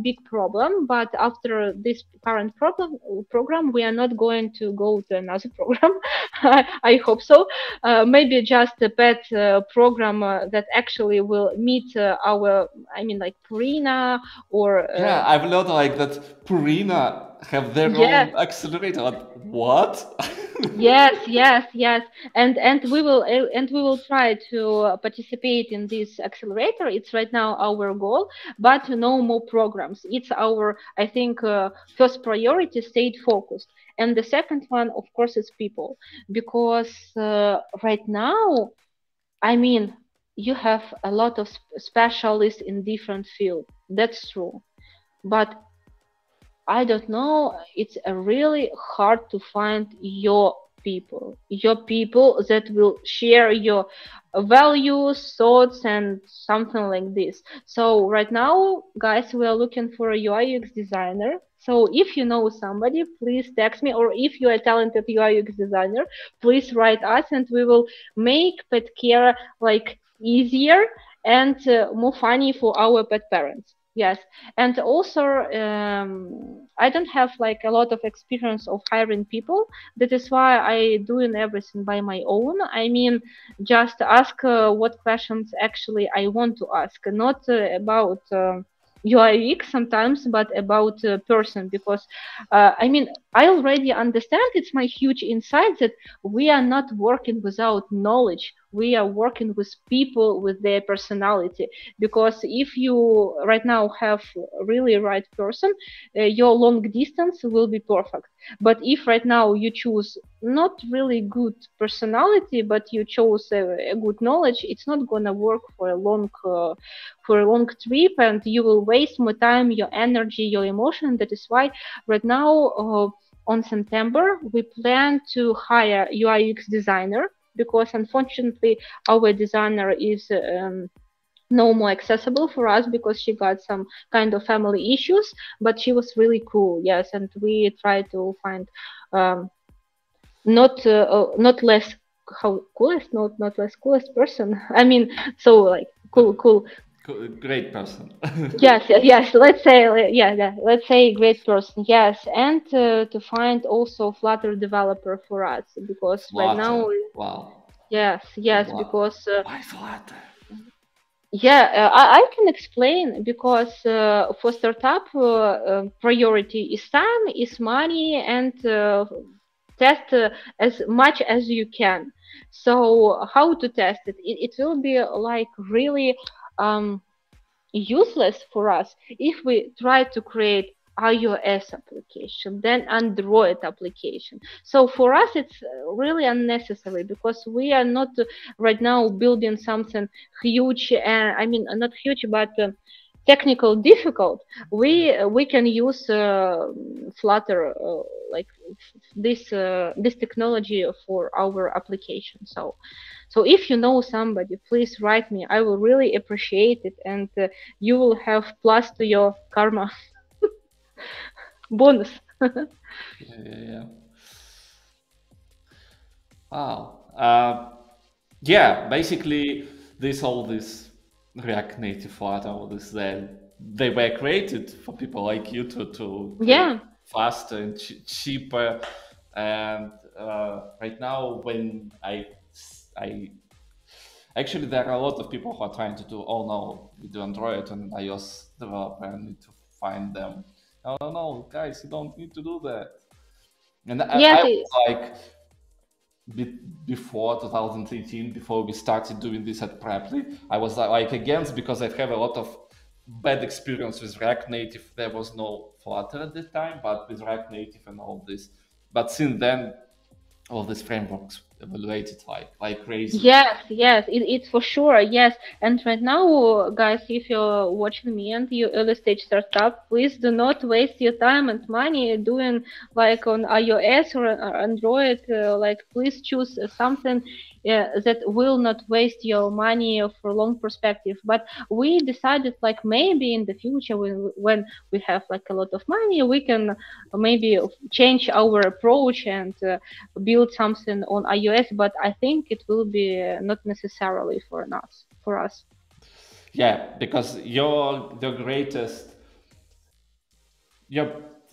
big problem, but after this current program we are not going to go to another program. I hope so. Maybe just a pet program that actually will meet our, I mean, like Purina or Yeah, I've learned like that Purina have their yeah. own accelerator. Like, what? Yes, yes, yes, and we will try to participate in this accelerator. It's right now our goal, but no more programs. It's our, I think, first priority, stayed focused, and the second one, of course, is people, because right now, I mean, you have a lot of specialists in different fields. That's true, but I don't know. It's really hard to find your people that will share your values, thoughts, and something like this. So right now, guys, we are looking for a UI UX designer. So if you know somebody, please text me, or if you are a talented UI UX designer, please write us, and we will make pet care like easier and more funny for our pet parents. Yes, and also I don't have like a lot of experience of hiring people. That is why I doing everything by my own. I mean, just ask what questions actually I want to ask, not about UI UX sometimes, but about person, because I mean, I already understand, it's my huge insight that we are not working without knowledge. we are working with people with their personality, because if you right now have really right person, your long distance will be perfect. But if right now you choose not really good personality, but you chose a good knowledge, it's not gonna work for a long trip, and you will waste more time, your energy, your emotion. That is why right now, on September, we plan to hire UI/UX designer, because unfortunately our designer is no more accessible for us because she got some kind of family issues. But she was really cool, yes, and we try to find um, not less how coolest, not less coolest person. I mean, so like cool. Great person. Yes. Let's say, yeah. Let's say great person. Yes, and to find also Flutter developer for us, because right now, Flutter. Wow. yes, Wow. because Why Flutter? yeah, I can explain, because for startup, priority is time, is money, and test as much as you can. So how to test it? It will be like really um, useless for us if we try to create iOS application, then Android application. So for us, it's really unnecessary, because we are not right now building something huge. I mean, not huge, but technical difficult. We can use Flutter, like this technology for our application. So if you know somebody, please write me. I will really appreciate it, and you will have plus to your karma bonus. Yeah. Wow. Yeah, basically, this React Native Flutter, all this, they were created for people like you to create Yeah. faster and cheaper. And right now, when I actually, there are a lot of people who are trying to do, oh no, we do Android and iOS developer, I need to find them. Oh no, guys, you don't need to do that. And I Yes. was like, before 2018, before we started doing this at Preply, I was like against, because I have a lot of bad experience with React Native. There was no Flutter at the time, but with React Native and all this. But since then, all these frameworks evaluated like crazy. It's for sure. Yes, and right now, guys, if you're watching me and you early stage startup, please do not waste your time and money doing like on iOS or Android. Like, please choose something that will not waste your money for long perspective. But we decided, like, maybe in the future, when we have like a lot of money, we can maybe change our approach and build something on iOS, but I think it will be not necessarily for us. Yeah, because your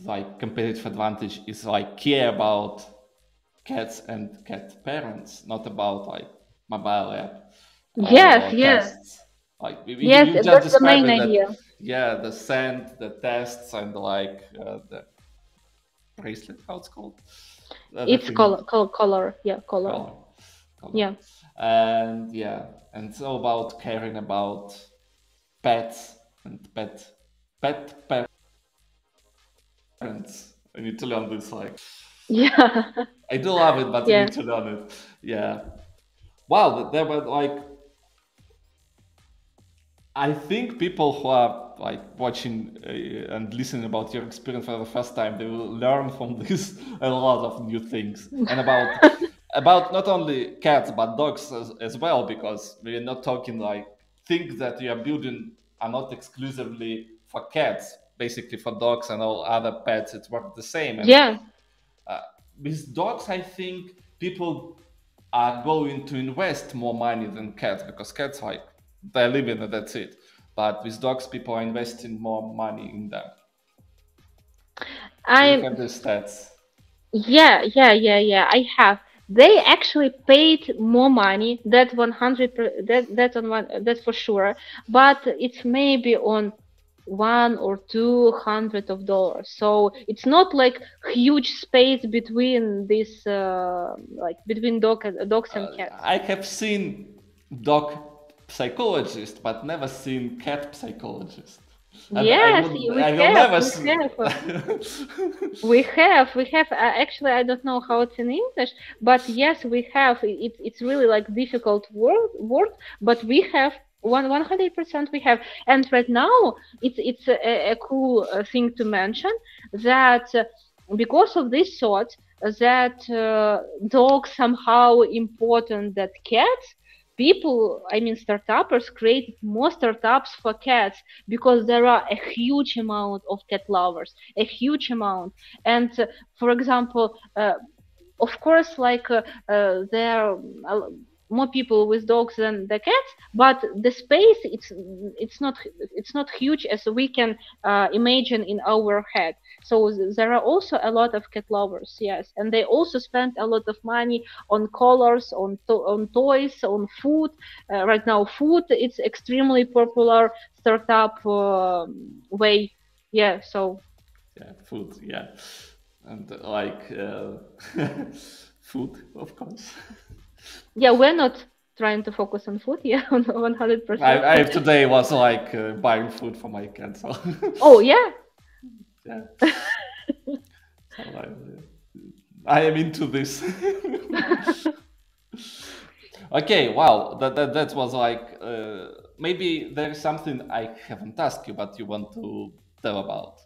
like competitive advantage is like care about cats and cat parents, not about like mobile app Yes, or yes, tests. Like yes. you just That's the described main it that, idea. yeah, the scent, the tests, and like the bracelet, how it's called, the It's thing, color. Yeah, color. color, color, Yeah. and yeah, and it's all about caring about pets and pet parents. I need to learn this. Like, Yeah. I do love it, but I Yeah. need to learn it. Yeah. Wow, there were like, I think people who are like watching and listening about your experience for the first time, they will learn from this a lot of new things, and about not only cats but dogs as well, because we're not talking like things that you are building are not exclusively for cats. Basically, for dogs and all other pets, it's work the same. And Yeah. uh, with dogs, I think people are going to invest more money than cats, because cats, like, they live in it, that's it. But with dogs, people are investing more money in them. Do you I have the stats? yeah. I have. They actually paid more money. That 100. That's on one. That's for sure. But it's maybe on $100 or $200. So it's not like huge space between this like between dogs and cats. I have seen dog psychologist, but never seen cat psychologist. And Yes, I will never we see. have. We have. Actually, I don't know how it's in English, but yes, we have. It's really like difficult word, but we have 100% we have. And right now, it's a cool thing to mention that because of this thought that dogs somehow important that cats. People, I mean, startups created more startups for cats because there are a huge amount of cat lovers, a huge amount. And for example, of course, like there are more people with dogs than the cats, but the space it's not huge as we can imagine in our head. So there are also a lot of cat lovers, yes, and they also spend a lot of money on colors, on toys, on food. Right now, food it's extremely popular startup way. Yeah, so Yeah, food. Yeah, and like food, of course. yeah, we're not trying to focus on food. Yeah, on 100%. I today was like buying food for my cat, so Oh yeah. yeah. So I am into this. Okay, wow, that was like maybe there is something I haven't asked you, but you want to tell about.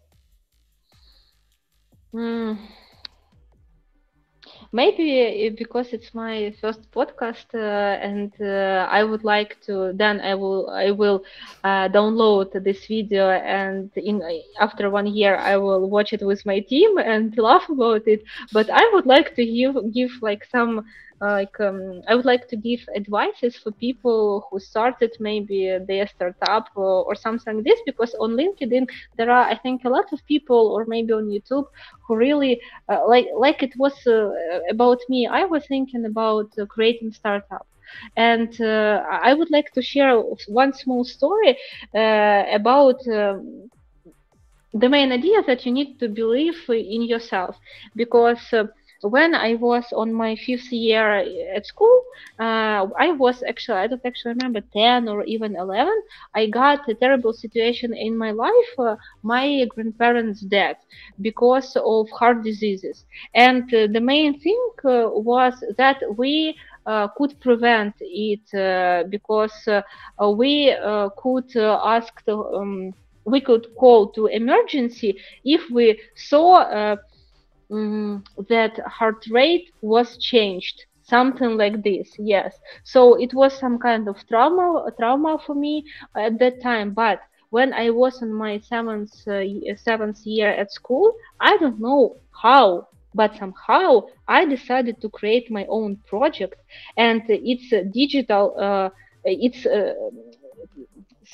Mm, maybe because it's my first podcast, and I would like to. Then I will download this video, and in after 1 year I will watch it with my team and laugh about it. But I would like to give like some I would like to give advices for people who started maybe their startup or something like this, because on LinkedIn there are, I think, a lot of people, or maybe on YouTube, who really like it was about me. I was thinking about creating startup, and I would like to share one small story about the main idea that you need to believe in yourself, because when I was on my 5th year at school, I was actually, I don't actually remember, 10 or even 11. I got a terrible situation in my life. My grandparents dead because of heart diseases. And the main thing was that we could prevent it because we could ask we could call to emergency if we saw that heart rate was changed, something like this. Yes, so it was some kind of trauma for me at that time. But when I was in my seventh year at school, I don't know how, but somehow I decided to create my own project, and it's a digital it's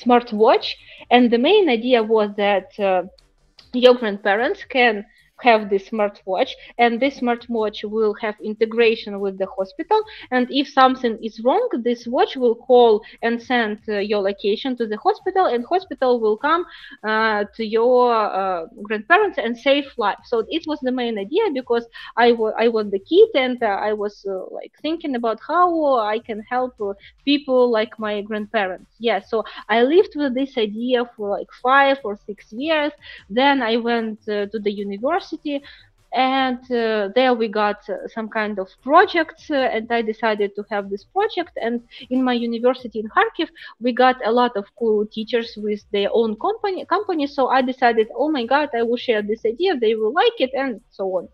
smartwatch. And the main idea was that your grandparents can have this smartwatch, and this smartwatch will have integration with the hospital, and if something is wrong, this watch will call and send your location to the hospital, and hospital will come to your grandparents and save life. So it was the main idea, because I was the kid, and I was like thinking about how I can help people like my grandparents. Yeah, so I lived with this idea for like 5 or 6 years. Then I went to the university, and there we got some kind of projects, and I decided to have this project. And in my university in Kharkiv, we got a lot of cool teachers with their own company. So I decided, oh my God, I will share this idea, they will like it, and so on.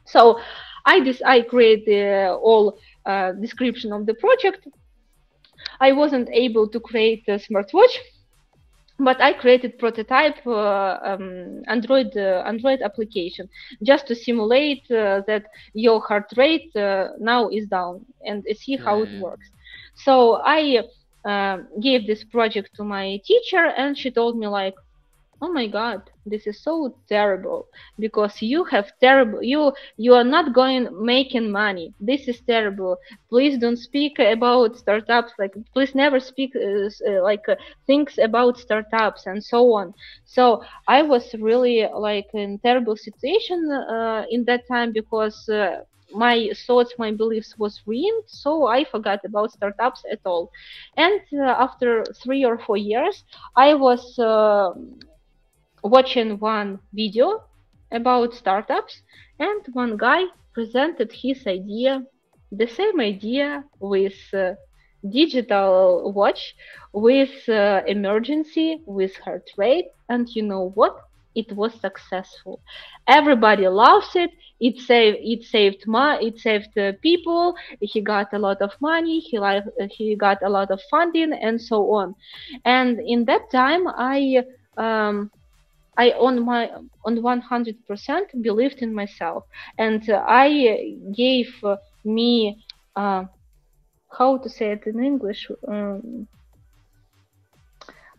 So I create the all description of the project. I wasn't able to create a smartwatch, but I created prototype Android application just to simulate that your heart rate now is down, and see Yeah, how it yeah, works. So I gave this project to my teacher, and she told me like, Oh my God, this is so terrible because you have terrible you are not going making money. This is terrible. Please don't speak about startups. Like please never speak things about startups and so on. So I was really like in terrible situation in that time because. My thoughts, my beliefs was ruined, so I forgot about startups at all. And after 3 or 4 years, I was watching one video about startups, and one guy presented his idea, the same idea with digital watch, with emergency, with heart rate, and you know what? It was successful. Everybody loves it. It saved people. He got a lot of money. He got a lot of funding and so on. And in that time, I on 100% believed in myself, and I gave me uh, how to say it in English.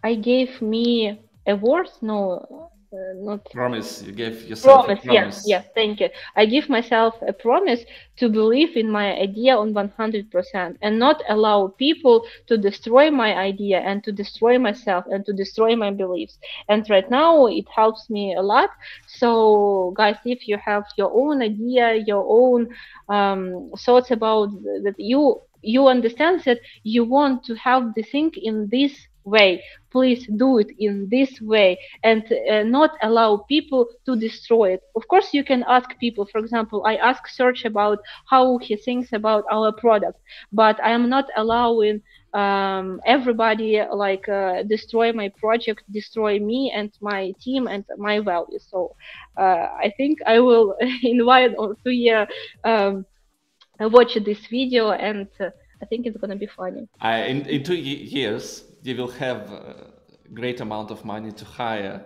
I gave me a word. No, not Promise. You gave yourself a promise. Yeah, promise. yeah. Thank you. I give myself a promise to believe in my idea on 100% and not allow people to destroy my idea and to destroy myself and to destroy my beliefs. And right now it helps me a lot. So, guys, if you have your own idea, your own thoughts about that, you understand that you want to have the thing in this way, please do it in this way and not allow people to destroy it. Of course, you can ask people. For example, I ask Serge about how he thinks about our product, but I am not allowing everybody like destroy my project, destroy me and my team and my values. So I think I will invite all to you watch this video, and I think it's gonna be funny. In 2 years, you will have a great amount of money to hire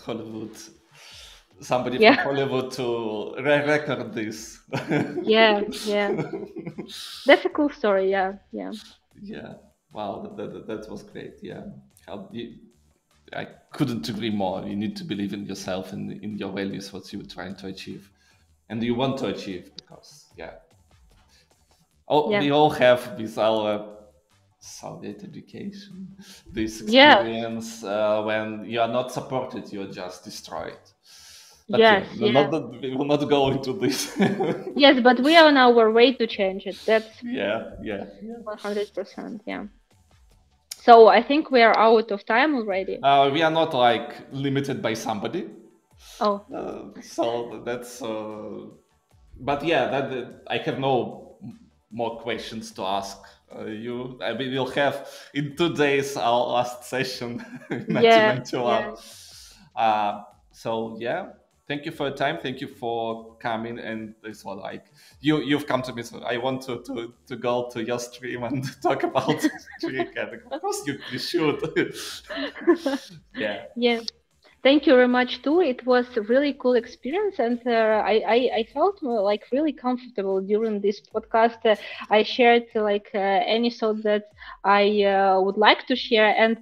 Hollywood, somebody from Yeah, Hollywood to record this. yeah, yeah. That's a cool story. Yeah, yeah. Yeah. Wow, that was great. Yeah. How you, I couldn't agree more. You need to believe in yourself and in your values, what you're trying to achieve, and you want to achieve because yeah, Yeah. we all have with our Soviet education this Yes. experience when you are not supported, you are just destroyed. But yeah, Yes. Yeah. we will not go into this. Yes, but we are on our way to change it. That's Yeah, yeah, yeah. 100%. Yeah. So I think we are out of time already. We are not like limited by somebody. Oh, So that's but yeah, I have no more questions to ask you. We will have in 2 days our last session in yeah. 1991. Yeah. So yeah, thank you for your time. Thank you for coming. And it's all like you've come to me. So I want to go to your stream and talk about Cheery Cat. Of course, you should. Yeah. Yeah. Thank you very much too. It was a really cool experience, and I felt like really comfortable during this podcast. I shared any thought that I would like to share, and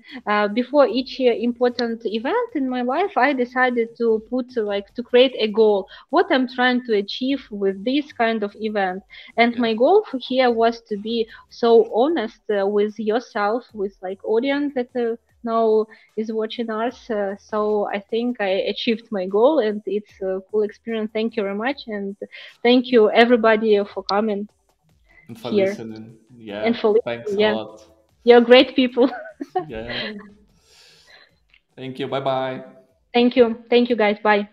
before each important event in my life, I decided to put to create a goal. What I'm trying to achieve with this kind of event, and Yeah. my goal for here was to be so honest with yourself, with like audience that. Now is watching us. So I think I achieved my goal, and it's a cool experience. Thank you very much, and thank you everybody for coming And for here listening. and Yeah. for Thanks listening. a Yeah, lot. you're great people. Yeah. Thank you. Bye bye. Thank you, guys. Bye.